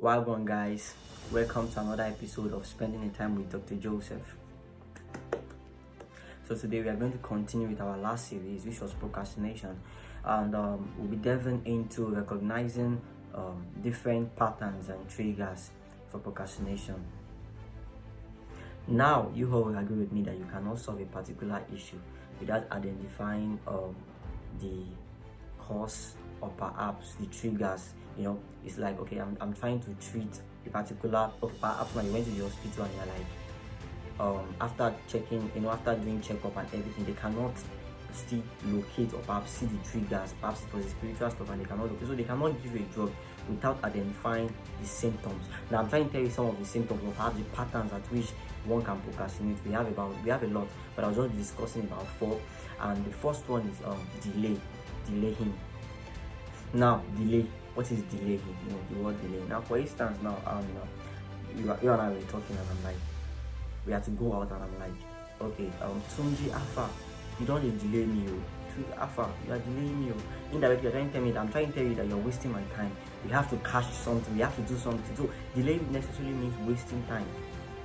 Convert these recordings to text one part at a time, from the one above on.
Welcome, guys. Welcome to another episode of Spending the Time with Dr. Joseph. So today we are going to continue with our last series, which was procrastination, and we'll be delving into recognizing different patterns and triggers for procrastination. Now, you all will agree with me that you cannot solve a particular issue without identifying the cause or perhaps the triggers. It's like, okay, I'm trying to treat a particular, or perhaps when you went to the hospital and you're like, after checking, after doing checkup and everything, they cannot still locate or perhaps see the triggers. Perhaps it was the spiritual stuff and they cannot locate, so they cannot give you a drug without identifying the symptoms. Now I'm trying to tell you some of the symptoms or perhaps the patterns at which one can procrastinate. We have a lot, but I was just discussing about 4, and the first one is delaying. Now, delay. What is delaying? The word delay. Now, for instance, you and I were talking, and I'm like, we had to go out, and I'm like, okay, Tunji Alpha, you don't delay me, Alpha, you are delaying me. Indirectly, you're trying to tell me that I'm trying to tell you that you're wasting my time. We have to catch something. We have to do something. So, delay necessarily means wasting time.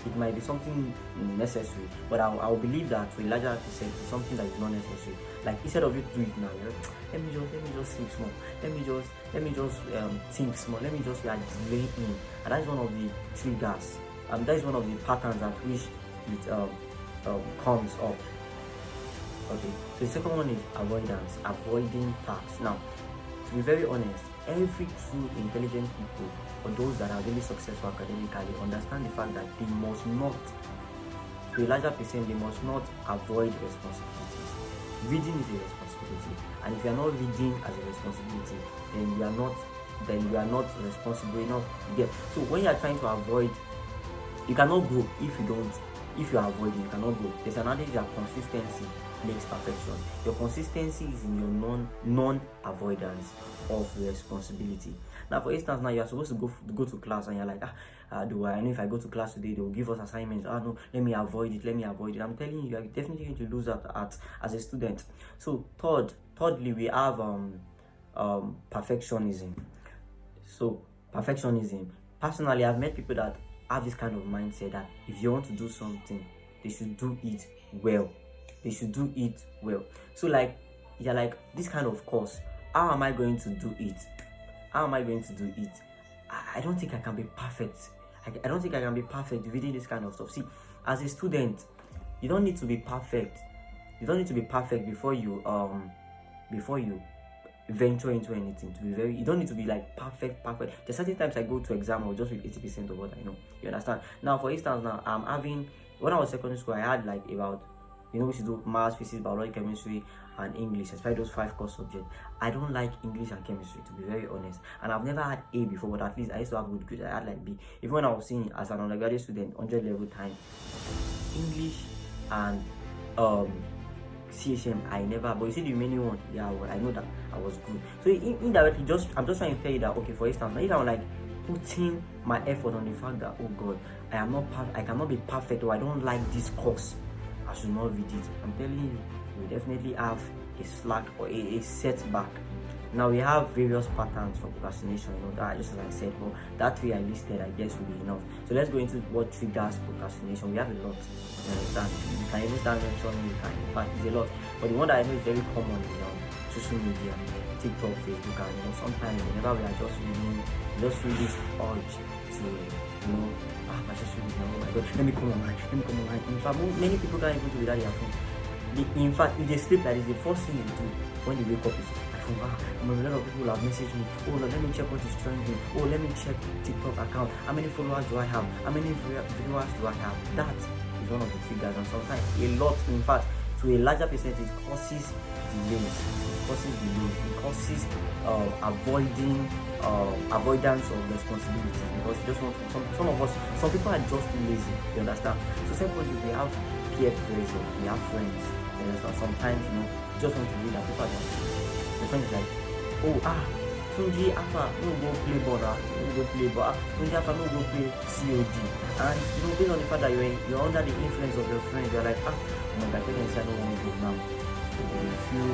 It might be something necessary, but I'll believe that to a larger extent it's something that is not necessary. Like, instead of you to do it now, let me just think small. Let me just think small. Let me just delay in, and that is one of the triggers. That is one of the patterns at which it comes up. Okay, so the second one is avoidance, avoiding tasks. Now, to be very honest, every true intelligent people, or those that are really successful academically, understand the fact that they must not, to a larger percent, they must not avoid responsibilities. Reading is a responsibility, and if you are not reading as a responsibility, then we are not responsible enough. So when you are trying to avoid, you cannot grow if you are avoiding, you cannot grow. There's an adage that consistency makes perfection. Your consistency is in your non-avoidance of responsibility. Now, for instance, now you are supposed to go to class, and you're like, I know if I go to class today, they will give us assignments. No, let me avoid it. I'm telling you, you are definitely going to lose that as a student. So thirdly, we have perfectionism. So perfectionism. Personally, I've met people that have this kind of mindset that if you want to do something, they should do it well. So you're like, this kind of course, how am I going to do it? I don't think I can be perfect. I don't think I can be perfect reading this kind of stuff. See, as a student, you don't need to be perfect. Before you venture into anything. You don't need to be like perfect. There's certain times I go to exam, I'll just read 80% of what I know. You understand? Now, for instance, when I was secondary school, I had like about, we should do maths, physics, biology, chemistry, and English, especially those 5 core subjects. I don't like English and chemistry, to be very honest. And I've never had A before, but at least I used to have good grades. I had like B. Even when I was seeing as an undergraduate student, 100 level time, English and CHM, I never. But you see the remaining one, I know that I was good. So indirectly, I'm just trying to tell you that, okay, for instance, if I'm like putting my effort on the fact that, oh God, I cannot be perfect, or I don't like this course, I should not read it. I'm telling you, we definitely have a slack or a setback. Now, we have various patterns for procrastination, that just as I said, but that 3 I listed, I guess, will be enough. So let's go into what triggers procrastination. We have a lot, you understand? You can even start mentioning, in fact, it's a lot. But the one that I know is very common is social media, TikTok, Facebook, and sometimes whenever we are just reading, we just feel this urge to, my social media, oh my God, let me come online. In fact, many people can't even do without their phone. In fact, if they sleep like this, the first thing they do when they wake up is, a lot of people have messaged me, oh no, let me check what is trending, oh let me check TikTok account, how many followers do I have, how many viewers do I have. That is one of the triggers, and sometimes a lot, in fact, to a larger percentage, it causes delays. It causes avoidance of responsibilities, because you just want some people are just too lazy, you understand? So secondly, we have peer pressure, we have friends, you understand? Sometimes, you just want to read that people are the friend is like, Tunji Alpha, no go play ball, Tunji Alpha, no go play COD. And based on the fact that you're under the influence of your friends, you're like, oh my God, I don't want to go now. So you feel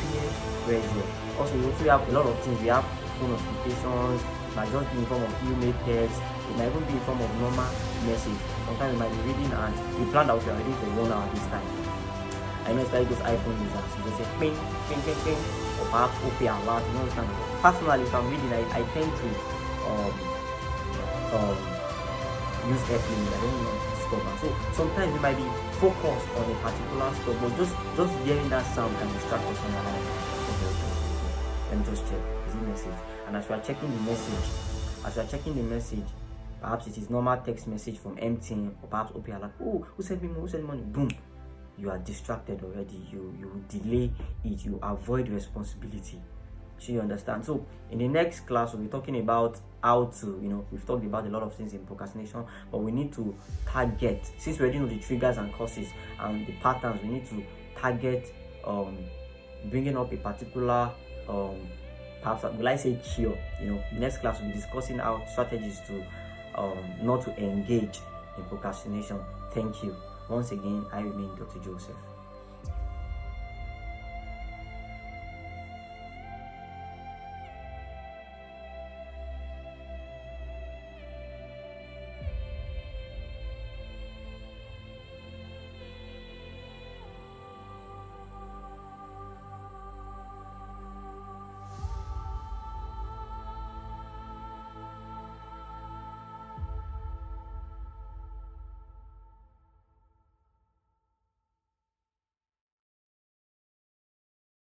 peer pressure. Also, we also have a lot of things. We have phone notifications, it might just be in form of email, text, it might even be in form of normal message. Sometimes you might be reading and you plan that you're ready for 1 hour this time. I know especially those iPhone users, you just say ping, ping, ping, ping, or perhaps OP alert, you understand? Personally, if I'm reading, I tend to use airplane. I don't know to stop. So sometimes you might be focused on a particular stuff, but just hearing that sound can distract us from our life. Okay. Let me just check. Is it message? And as you are checking the message, perhaps it is normal text message from MTN or perhaps OP alert. Oh, who sent me money? Who sent money? Boom. You are distracted already. You delay it. You avoid responsibility. So you understand. So in the next class, we'll be talking about how to, we've talked about a lot of things in procrastination, but we need to target, since we already know the triggers and causes and the patterns, we need to target bringing up a particular perhaps will I say cure. The next class we'll be discussing how strategies to not to engage in procrastination. Thank you once again. I remain Dr. Joseph.